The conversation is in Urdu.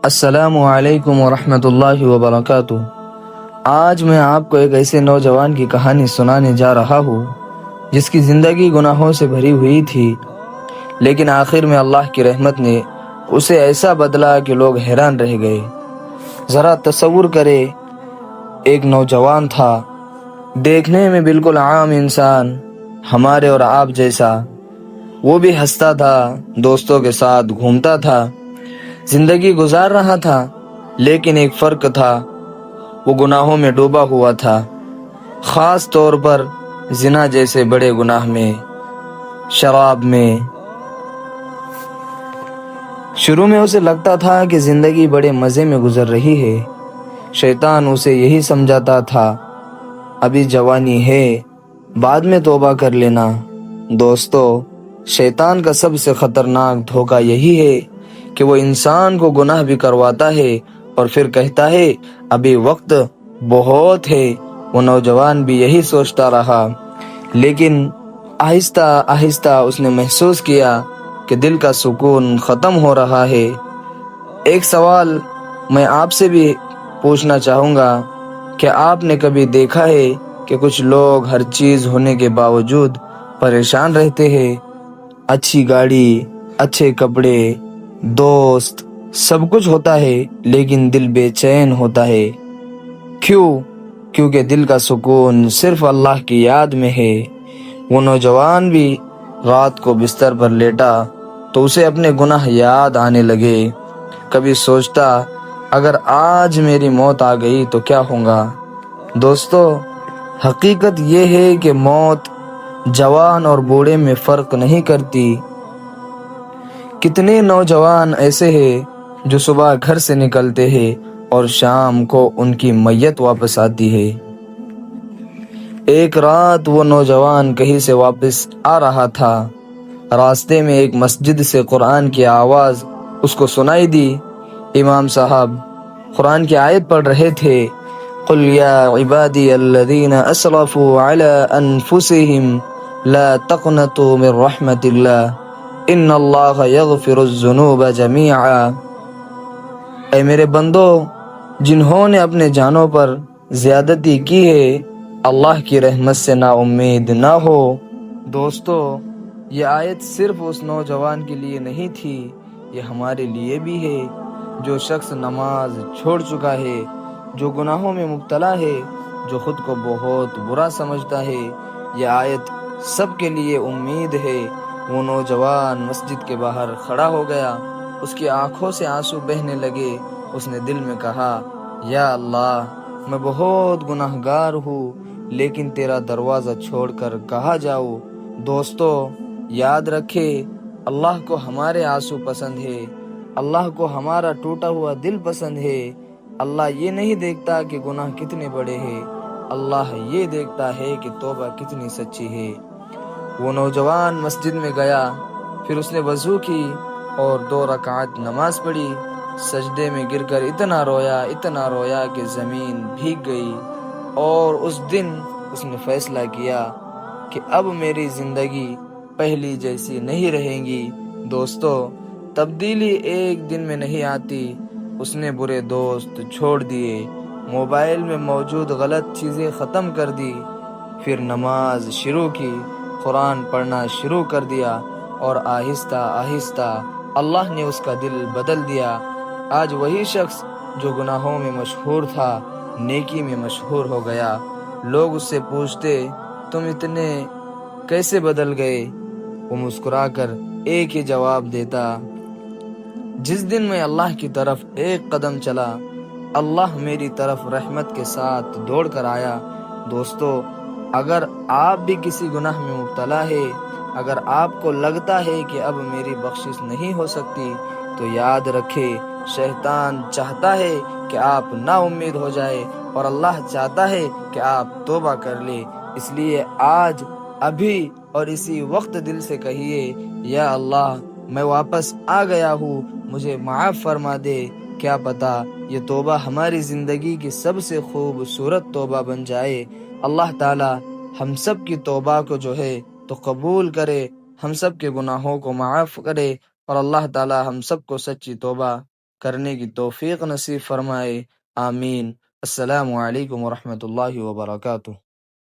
السلام علیکم ورحمۃ اللہ وبرکاتہ۔ آج میں آپ کو ایک ایسے نوجوان کی کہانی سنانے جا رہا ہوں جس کی زندگی گناہوں سے بھری ہوئی تھی، لیکن آخر میں اللہ کی رحمت نے اسے ایسا بدلا کہ لوگ حیران رہ گئے۔ ذرا تصور کرے، ایک نوجوان تھا، دیکھنے میں بالکل عام انسان، ہمارے اور آپ جیسا۔ وہ بھی ہنستا تھا، دوستوں کے ساتھ گھومتا تھا، زندگی گزار رہا تھا، لیکن ایک فرق تھا، وہ گناہوں میں ڈوبا ہوا تھا، خاص طور پر زنا جیسے بڑے گناہ میں، شراب میں۔ شروع میں اسے لگتا تھا کہ زندگی بڑے مزے میں گزر رہی ہے، شیطان اسے یہی سمجھاتا تھا، ابھی جوانی ہے، بعد میں توبہ کر لینا۔ دوستو، شیطان کا سب سے خطرناک دھوکہ یہی ہے کہ وہ انسان کو گناہ بھی کرواتا ہے اور پھر کہتا ہے ابھی وقت بہت ہے۔ وہ نوجوان بھی یہی سوچتا رہا، لیکن آہستہ آہستہ اس نے محسوس کیا کہ دل کا سکون ختم ہو رہا ہے۔ ایک سوال میں آپ سے بھی پوچھنا چاہوں گا، کیا آپ نے کبھی دیکھا ہے کہ کچھ لوگ ہر چیز ہونے کے باوجود پریشان رہتے ہیں؟ اچھی گاڑی، اچھے کپڑے، دوست، سب کچھ ہوتا ہے، لیکن دل بے چین ہوتا ہے۔ کیوں؟ کیونکہ دل کا سکون صرف اللہ کی یاد میں ہے۔ وہ نوجوان بھی رات کو بستر پر لیٹا تو اسے اپنے گناہ یاد آنے لگے۔ کبھی سوچتا اگر آج میری موت آ گئی تو کیا ہوگا۔ دوستو، حقیقت یہ ہے کہ موت جوان اور بوڑھے میں فرق نہیں کرتی۔ کتنے نوجوان ایسے ہیں جو صبح گھر سے نکلتے ہیں اور شام کو ان کی میت واپس آتی ہے۔ ایک رات وہ نوجوان کہیں سے واپس آ رہا تھا، راستے میں ایک مسجد سے قرآن کی آواز اس کو سنائی دی۔ امام صاحب قرآن کی آیت پڑھ رہے تھے، قل یا عبادی الذین اسرفوا علی انفسہم لا تقنطوا من رحمت اللہ ان اللہ یغفر الذنوب جمیعا۔ اے میرے بندو، جنہوں نے اپنے جانوں پر زیادتی کی ہے، اللہ کی رحمت سے نا امید نہ ہو۔ دوستو، یہ آیت صرف اس نوجوان کے لیے نہیں تھی، یہ ہمارے لیے بھی ہے۔ جو شخص نماز چھوڑ چکا ہے، جو گناہوں میں مبتلا ہے، جو خود کو بہت برا سمجھتا ہے، یہ آیت سب کے لیے امید ہے۔ وہ نوجوان مسجد کے باہر کھڑا ہو گیا، اس کی آنکھوں سے آنسو بہنے لگے۔ اس نے دل میں کہا، یا اللہ، میں بہت گناہ گار ہوں، لیکن تیرا دروازہ چھوڑ کر کہاں جاؤں۔ دوستو، یاد رکھے، اللہ کو ہمارے آنسو پسند ہے، اللہ کو ہمارا ٹوٹا ہوا دل پسند ہے۔ اللہ یہ نہیں دیکھتا کہ گناہ کتنے بڑے ہیں، اللہ یہ دیکھتا ہے کہ توبہ کتنی سچی ہے۔ وہ نوجوان مسجد میں گیا، پھر اس نے وضو کی اور 2 رکعت نماز پڑھی۔ سجدے میں گر کر اتنا رویا کہ زمین بھیگ گئی، اور اس دن اس نے فیصلہ کیا کہ اب میری زندگی پہلی جیسی نہیں رہے گی۔ دوستو، تبدیلی ایک دن میں نہیں آتی۔ اس نے برے دوست چھوڑ دیے، موبائل میں موجود غلط چیزیں ختم کر دی، پھر نماز شروع کی، قرآن پڑھنا شروع کر دیا، اور آہستہ آہستہ اللہ نے اس کا دل بدل دیا۔ آج وہی شخص جو گناہوں میں مشہور تھا، نیکی میں مشہور ہو گیا۔ لوگ اس سے پوچھتے، تم اتنے کیسے بدل گئے؟ وہ مسکرا کر ایک ہی جواب دیتا، جس دن میں اللہ کی طرف ایک قدم چلا، اللہ میری طرف رحمت کے ساتھ دوڑ کر آیا۔ دوستو، اگر آپ بھی کسی گناہ میں مبتلا ہے، اگر آپ کو لگتا ہے کہ اب میری بخشش نہیں ہو سکتی، تو یاد رکھے، شیطان چاہتا ہے کہ آپ نا امید ہو جائے، اور اللہ چاہتا ہے کہ آپ توبہ کر لے۔ اس لیے آج، ابھی اور اسی وقت دل سے کہیے، یا اللہ، میں واپس آ گیا ہوں، مجھے معاف فرما دے۔ کیا پتہ یہ توبہ ہماری زندگی کی سب سے خوبصورت توبہ بن جائے۔ اللہ تعالی ہم سب کی توبہ کو جو ہے تو قبول کرے، ہم سب کے گناہوں کو معاف کرے، اور اللہ تعالی ہم سب کو سچی توبہ کرنے کی توفیق نصیب فرمائے، آمین۔ السلام علیکم ورحمۃ اللہ وبرکاتہ۔